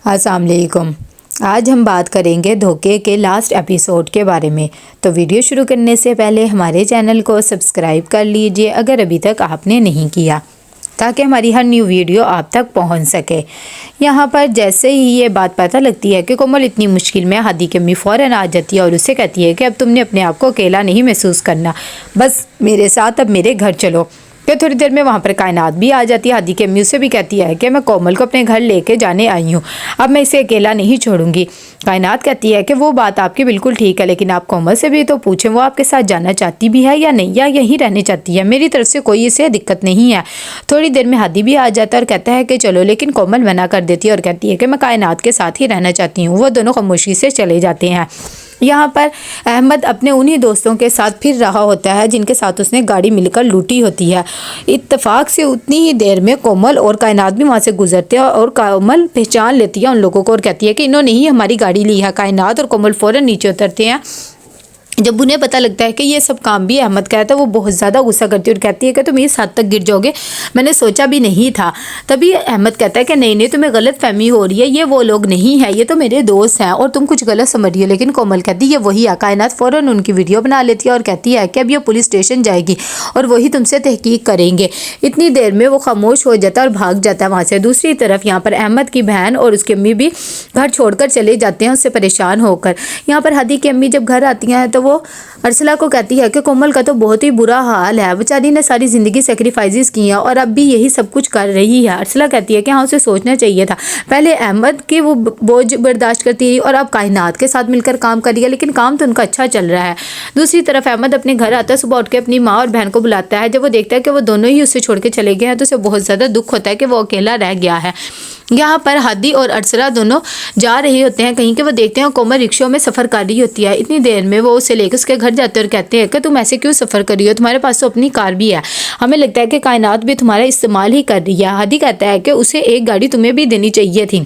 अस्सलाम वालेकुम। आज हम बात करेंगे धोखे के लास्ट एपिसोड के बारे में। तो वीडियो शुरू करने से पहले हमारे चैनल को सब्सक्राइब कर लीजिए अगर अभी तक आपने नहीं किया, ताकि हमारी हर न्यू वीडियो आप तक पहुंच सके। यहाँ पर जैसे ही ये बात पता लगती है कि कोमल इतनी मुश्किल में, हादी की अम्मी फ़ौरन आ जाती है और उससे कहती है कि अब तुमने अपने आप को अकेला नहीं महसूस करना, बस मेरे साथ अब मेरे घर चलो। फिर थोड़ी देर में वहाँ पर कायनात भी आ जाती है। हादी की अम्मी उससे भी कहती है कि मैं कोमल को अपने घर लेके जाने आई हूँ, अब मैं इसे अकेला नहीं छोड़ूंगी। कायनात कहती है कि वो बात आपकी बिल्कुल ठीक है, लेकिन आप कोमल से भी तो पूछें वो आपके साथ जाना चाहती भी है या नहीं, या यहीं रहने चाहती है। मेरी तरफ से कोई इसे दिक्कत नहीं है। थोड़ी देर में हादी भी आ जाता है और कहता है कि चलो, लेकिन कोमल मना कर देती है और कहती है कि मैं कायनात के साथ ही रहना चाहती हूँ। वो दोनों खामोशी से चले जाते हैं। यहाँ पर अहमद अपने उन्हीं दोस्तों के साथ फिर रहा होता है जिनके साथ उसने गाड़ी मिलकर लूटी होती है। इत्तेफाक से उतनी ही देर में कोमल और कायनात भी वहाँ से गुजरते हैं और कोमल पहचान लेती है उन लोगों को और कहती है कि इन्होंने ही हमारी गाड़ी ली है। कायनात और कोमल फ़ौरन नीचे उतरते हैं। जब उन्हें पता लगता है कि ये सब काम भी अहमद का है तो वो बहुत ज़्यादा गुस्सा करती है और कहती है कि तुम इस हद तक गिर जाओगे, मैंने सोचा भी नहीं था। तभी अहमद कहता है कि नहीं नहीं, तुम्हें गलत फहमी हो रही है, ये वो लोग नहीं है, ये तो मेरे दोस्त हैं और तुम कुछ गलत समझ रही हो। लेकिन कोमल कहती है वही है। कायनात फ़ौरन उनकी वीडियो बना लेती है और कहती है कि अब ये पुलिस स्टेशन जाएगी और वही तुमसे तहकीक करेंगे। इतनी देर में वो खामोश हो जाता है और भाग जाता है वहाँ से। दूसरी तरफ यहाँ पर अहमद की बहन और उसकी अम्मी भी घर छोड़कर चले जाते हैं उससे परेशान होकर। यहाँ पर हादी की अम्मी जब घर आती हैं तो वो अरसला को कहती है कि कोमल का तो बहुत ही बुरा हाल है, बेचारी ने सारी ज़िंदगी सेक्रीफाइसेस की हैं और अब भी यही सब कुछ कर रही है। अरसला कहती है कि हाँ, उसे सोचना चाहिए था, पहले अहमद के वो बोझ बर्दाश्त करती रही और अब कायनात के साथ मिलकर काम कर रही है, लेकिन काम तो उनका अच्छा चल रहा है। दूसरी तरफ अहमद अपने घर आता है, सुबह उठ के अपनी माँ और बहन को बुलाता है। जब वो देखता है कि वो दोनों ही उससे छोड़ के चले गए हैं तो उसे बहुत ज़्यादा दुख होता है कि वो अकेला रह गया है। यहाँ पर हादी और अरसला दोनों जा रहे होते हैं कहीं, के वो देखते हैं कोमल रिक्शों में सफ़र कर रही होती है। इतनी देर में वो उसे लेकर उसके घर जाते हैं और कहते हैं कि तुम ऐसे क्यों सफ़र कर रही हो, तुम्हारे पास तो अपनी कार भी है, हमें लगता है कि कायनात भी तुम्हारा इस्तेमाल ही कर रही है। हादी कहता है कि उसे एक गाड़ी तुम्हें भी देनी चाहिए थी,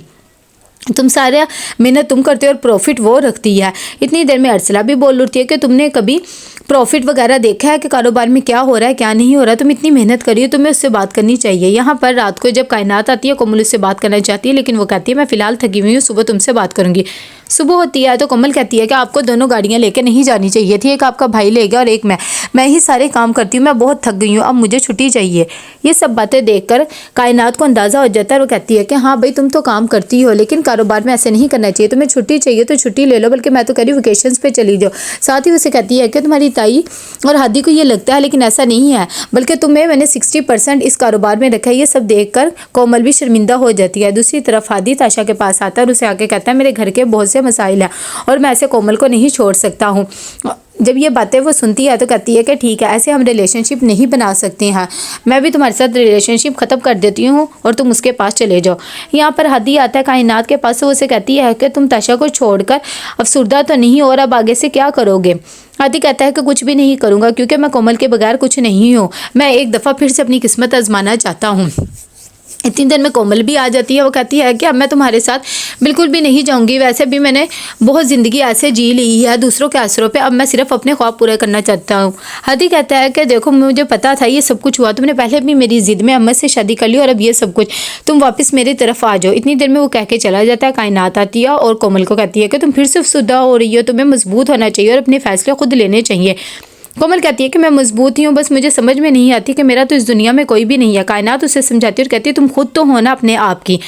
तुम सारा मेहनत तुम करते हो और प्रॉफिट वो रखती है। इतनी देर में अरसला भी बोल उठती है कि तुमने कभी प्रॉफिट वगैरह देखा है कि कारोबार में क्या हो रहा है क्या नहीं हो रहा, तुम इतनी मेहनत करी हो, तुम्हें उससे बात करनी चाहिए। यहाँ पर रात को जब कायनात आती है, कोमल उससे बात करना चाहती है लेकिन वो कहती है मैं फ़िलहाल थकी हुई हूँ, सुबह तुमसे बात करूँगी। सुबह होती है तो कोमल कहती है कि आपको दोनों गाड़ियाँ लेकर नहीं जानी चाहिए थी, एक आपका भाई ले गया और एक मैं ही सारे काम करती हूँ, मैं बहुत थक गई हूँ, अब मुझे छुट्टी चाहिए। ये सब बातें देखकर कायनात को अंदाज़ा हो जाता है और वो कहती है कि हाँ भाई, तुम तो काम करती हो लेकिन कारोबार में ऐसे नहीं करना चाहिए, तुम्हें छुट्टी चाहिए तो छुट्टी ले लो, बल्कि मैं तो कह रही हूँ वेकेशंस पे चली जाओ। साथ ही उसे कहती है कि तुम्हारी ताई और हादी को ये लगता है लेकिन ऐसा नहीं है, बल्कि तुम्हें मैंने 60% इस कारोबार में रखा है। ये सब देखकर कोमल भी शर्मिंदा हो जाती है। दूसरी तरफ हादी ताशा के पास आता है और उसे आके कहता है मेरे घर के बहुत से मसाइल हैं और मैं ऐसे कोमल को नहीं छोड़ सकता हूँ। जब ये बातें वो सुनती है तो कहती है कि ठीक है, ऐसे हम रिलेशनशिप नहीं बना सकते हैं, मैं भी तुम्हारे साथ रिलेशनशिप ख़त्म कर देती हूँ और तुम उसके पास चले जाओ। यहाँ पर हादी आता है कायनात के पास, वो उसे कहती है कि तुम ताशा को छोड़कर अफसुर्दा तो नहीं हो और अब आगे से क्या करोगे। हादी कहता है कि कुछ भी नहीं करूँगा, क्योंकि मैं कोमल के बगैर कुछ नहीं हूँ, मैं एक दफ़ा फिर से अपनी किस्मत आजमाना चाहता हूँ। इतनी देर में कोमल भी आ जाती है। वो कहती है कि अब मैं तुम्हारे साथ बिल्कुल भी नहीं जाऊंगी, वैसे भी मैंने बहुत ज़िंदगी ऐसे जी ली है दूसरों के आसरों पे, अब मैं सिर्फ अपने ख्वाब पूरे करना चाहता हूँ। हादी कहता है कि देखो, मुझे पता था ये सब कुछ हुआ, तुमने पहले भी मेरी ज़िद में अहमद से शादी कर ली और अब ये सब कुछ, तुम वापस मेरी तरफ आ जाओ। इतनी देर में वो कह के चला जाता है। कायनात आती है और कोमल को कहती है कि तुम फिर से अफसुर्दा हो रही हो, तुम्हें मजबूत होना चाहिए और अपने फैसले खुद लेने चाहिए। कोमल कहती है कि मैं मजबूत ही हूँ, बस मुझे समझ में नहीं आती कि मेरा तो इस दुनिया में कोई भी नहीं है। कायनात उसे समझाती है और कहती है तुम खुद तो हो ना अपने आप की।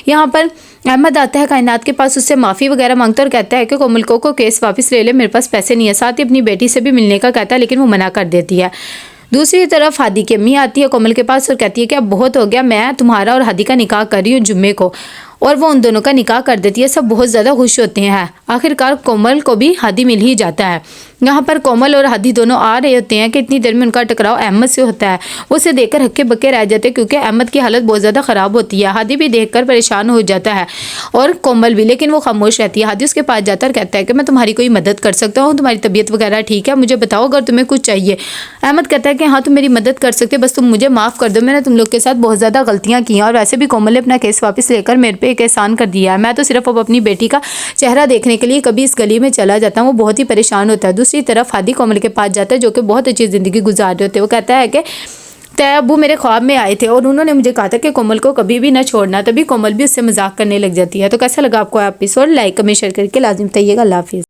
यहाँ पर अहमद आता है कायनात के पास, उससे माफ़ी वगैरह मांगता है और कहता है कि कोमल को केस वापस ले ले, मेरे पास पैसे नहीं है। साथ ही अपनी बेटी से भी मिलने का कहता है लेकिन वो मना कर देती है। दूसरी तरफ हादी की अम्मी आती है कोमल के पास और कहती है कि अब बहुत हो गया, मैं तुम्हारा और हादी का निकाह कर रही हूँ जुम्मे को, और वो उन दोनों का निकाह कर देती है। सब बहुत ज़्यादा खुश होते हैं। आखिरकार कोमल को भी हादी मिल ही जाता है। यहाँ पर कोमल और हादी दोनों आ रहे होते हैं कि इतनी देर में उनका टकराव अहमद से होता है। वो उसे देखकर हक्के बक्के रह जाते हैं क्योंकि अहमद की हालत बहुत ज़्यादा ख़राब होती है। हादी भी देखकर परेशान हो जाता है और कोमल भी, लेकिन वो खामोश रहती है। हादी उसके पास जाता है और कहता है कि मैं तुम्हारी कोई मदद कर सकता हूँ, तुम्हारी तबीयत वगैरह ठीक है, मुझे बताओ अगर तुम्हें कुछ चाहिए। अहमद कहता है कि हाँ, तुम मेरी मदद कर सकते, बस तुम मुझे माफ़ कर दो, मैंने तुम लोग के साथ बहुत ज़्यादा गलतियाँ की हैं और वैसे भी कोमल ने अपना केस वापस लेकर मेरे पे एक एहसान कर दिया है। मैं तो सिर्फ अब अपनी बेटी का चेहरा देखने के लिए कभी इस गली में चला जाता हूँ। वो बहुत ही परेशान होता है। दूसरी तरफ हादी कोमल के पास जाता है जो कि बहुत अच्छी ज़िंदगी गुजार रहे होते हैं। वो कहता है कि तय अब्बू मेरे ख्वाब में आए थे और उन्होंने मुझे कहा था कि कोमल को कभी भी ना छोड़ना, तभी कोमल भी उससे मजाक करने लग जाती है। तो कैसा लगा आपको एपिसोड? लाइक कमेंट शेयर करके लाजिम बताइएगा। अल्लाह हाफिज़।